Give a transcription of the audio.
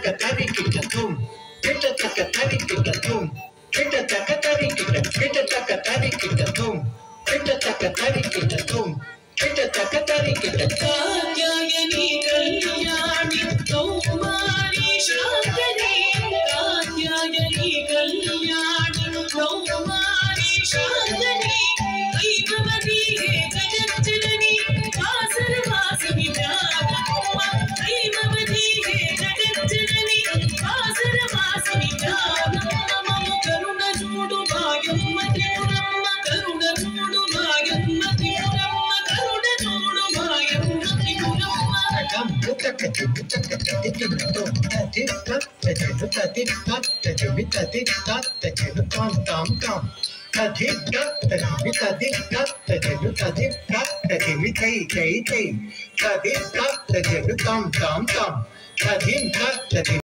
takatari kitatum, kita takatari kitatum, kita takatari kitatum, kita takatari kitatum, kita takatari kitatum, kita takatari kitatum. Katyayani Kalyani Kaumari शाकरी Katyayani Kalyani Kaumari शाकरी ऐकवती hey जगज्जननी वासरवासिनी जागम्मा ऐकवती hey जगज्जननी वासरवासिनी जागम्मा Karun चूडु भाग्यम्म त्रिपुरम्म Karun चूडु भाग्यम्म त्रिपुरम्म Karun चूडु भाग्यम्म त्रिपुरम्म Tam buta kati buta kati kitatum, tati tat tajenu tati tat tajemi tati tat tajenu tam tam tam. Tati tat tajemi tati tat tajenu tati tat tajemi kai kai kai. Tati tat tajenu tam tam tam. Tati tat tajemi